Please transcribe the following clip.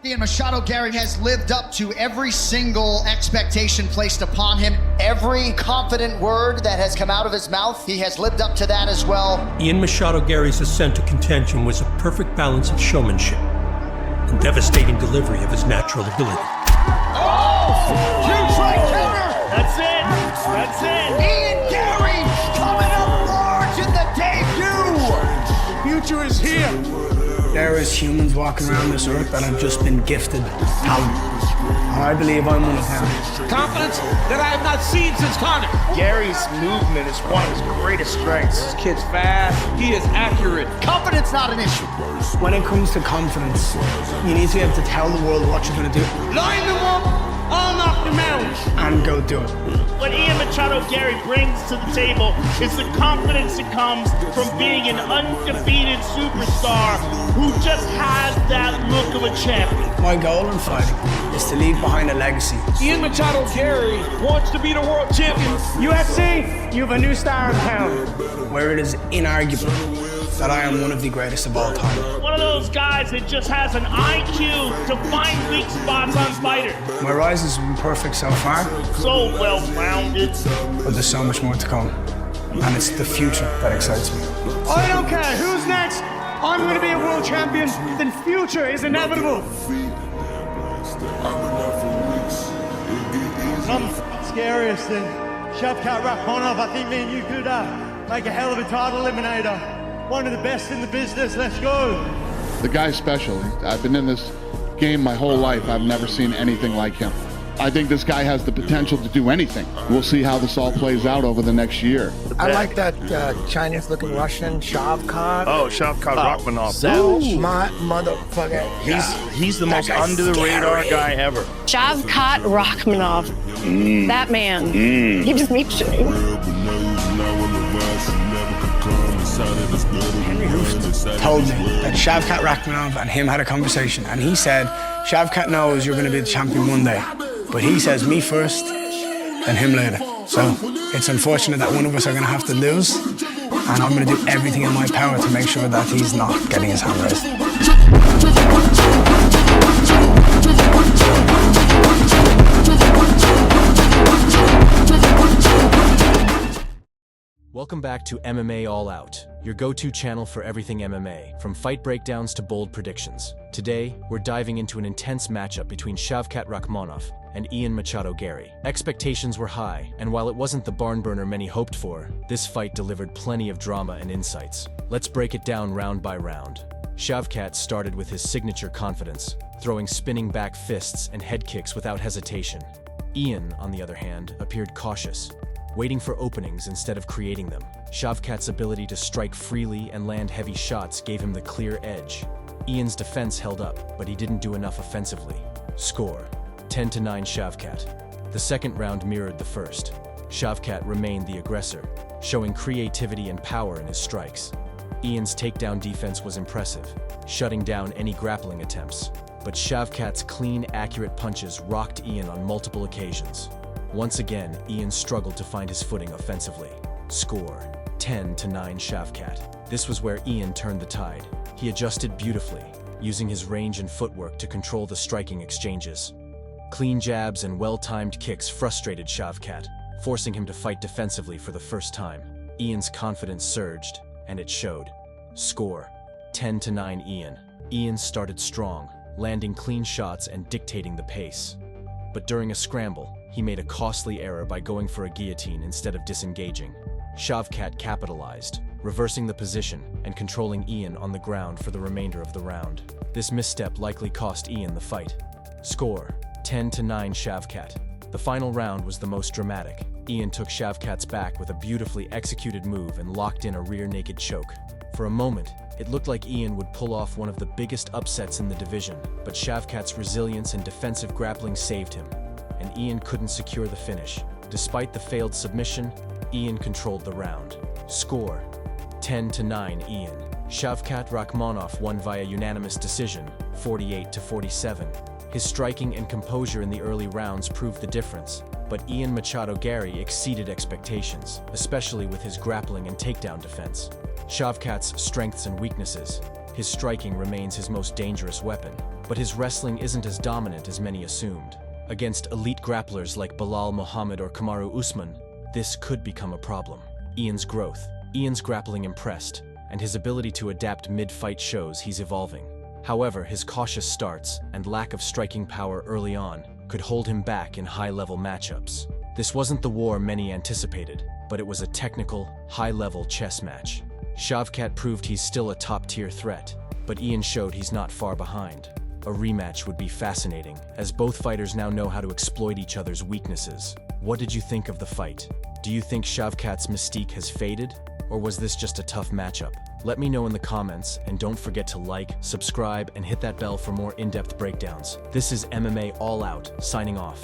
Ian Machado Garry has lived up to every single expectation placed upon him. Every confident word that has come out of his mouth, he has lived up to that as well. Ian Machado Garry's ascent to contention was a perfect balance of showmanship and devastating delivery of his natural ability. Oh! Huge right counter! That's it! That's it! Ian Garry coming up large in the debut! The future is here! There is humans walking around this earth that have just been gifted talent. And I believe I'm one of them. Confidence that I have not seen since Connor. Gary's movement is one of his greatest strengths. This kid's fast. He is accurate. Confidence not an issue. When it comes to confidence, you need to be able to tell the world what you're going to do. Line them up, I'll knock them out. And go do it. What Ian Machado Garry brings to the table is the confidence that comes from being an undefeated superstar who just has that look of a champion. My goal in fighting is to leave behind a legacy. Ian Machado Garry wants to be the world champion. UFC, you have a new star in town. Where it is inarguable that I am one of the greatest of all time. One of those guys that just has an IQ to find weak spots on fighters. My rise has been perfect so far, So well-rounded. but there's so much more to come. And it's the future that excites me. I don't care who's next. I'm going to be a world champion. The future is inevitable. I'm scariest than Shavkat Rakhmonov. I think me and you could make a hell of a title eliminator. One of the best in the business. Let's go. The guy's special. I've been in this game my whole life. I've never seen anything like him. I think this guy has the potential to do anything. We'll see how this all plays out over the next year. I like that Chinese-looking Russian, Shavkat. Oh, Shavkat Rakhmonov. Savage. My motherfucker. He's the most under-the-radar guy ever. Shavkat Rakhmonov. That man. He just meets shooting. Henry Hooft told me that Shavkat Rakhmonov and him had a conversation, and he said, Shavkat knows you're going to be the champion one day, but he says me first, then him later. So it's unfortunate that one of us are going to have to lose, and I'm going to do everything in my power to make sure that he's not getting his hand raised. Welcome back to MMA All Out, your go-to channel for everything MMA, from fight breakdowns to bold predictions. Today, we're diving into an intense matchup between Shavkat Rakhmonov and Ian Machado Garry. Expectations were high, and while it wasn't the barn burner many hoped for, this fight delivered plenty of drama and insights. Let's break it down round by round. Shavkat started with his signature confidence, throwing spinning back fists and head kicks without hesitation. Ian, on the other hand, appeared cautious, waiting for openings instead of creating them. Shavkat's ability to strike freely and land heavy shots gave him the clear edge. Ian's defense held up, but he didn't do enough offensively. Score: 10-9 Shavkat. The second round mirrored the first. Shavkat remained the aggressor, showing creativity and power in his strikes. Ian's takedown defense was impressive, shutting down any grappling attempts. But Shavkat's clean, accurate punches rocked Ian on multiple occasions. Once again, Ian struggled to find his footing offensively. Score: 10-9 Shavkat. This was where Ian turned the tide. He adjusted beautifully, using his range and footwork to control the striking exchanges. Clean jabs and well-timed kicks frustrated Shavkat, forcing him to fight defensively for the first time. Ian's confidence surged, and it showed. Score: 10-9 Ian. Ian started strong, landing clean shots and dictating the pace. But during a scramble, he made a costly error by going for a guillotine instead of disengaging. Shavkat capitalized, reversing the position and controlling Ian on the ground for the remainder of the round. This misstep likely cost Ian the fight. Score: 10-9 Shavkat. The final round was the most dramatic. Ian took Shavkat's back with a beautifully executed move and locked in a rear naked choke. For a moment, it looked like Ian would pull off one of the biggest upsets in the division, but Shavkat's resilience and defensive grappling saved him, and Ian couldn't secure the finish. Despite the failed submission, Ian controlled the round. Score: 10-9 Ian. Shavkat Rakhmonov won via unanimous decision, 48-47. His striking and composure in the early rounds proved the difference, but Ian Machado Garry exceeded expectations, especially with his grappling and takedown defense. Shavkat's strengths and weaknesses. His striking remains his most dangerous weapon, but his wrestling isn't as dominant as many assumed. Against elite grapplers like Belal Muhammad or Kamaru Usman, this could become a problem. Ian's growth. Ian's grappling impressed, and his ability to adapt mid-fight shows he's evolving. However, his cautious starts and lack of striking power early on could hold him back in high-level matchups. This wasn't the war many anticipated, but it was a technical, high-level chess match. Shavkat proved he's still a top-tier threat, but Ian showed he's not far behind. A rematch would be fascinating, as both fighters now know how to exploit each other's weaknesses. What did you think of the fight? Do you think Shavkat's mystique has faded, or was this just a tough matchup? Let me know in the comments, and don't forget to like, subscribe, and hit that bell for more in-depth breakdowns. This is MMA All Out, signing off.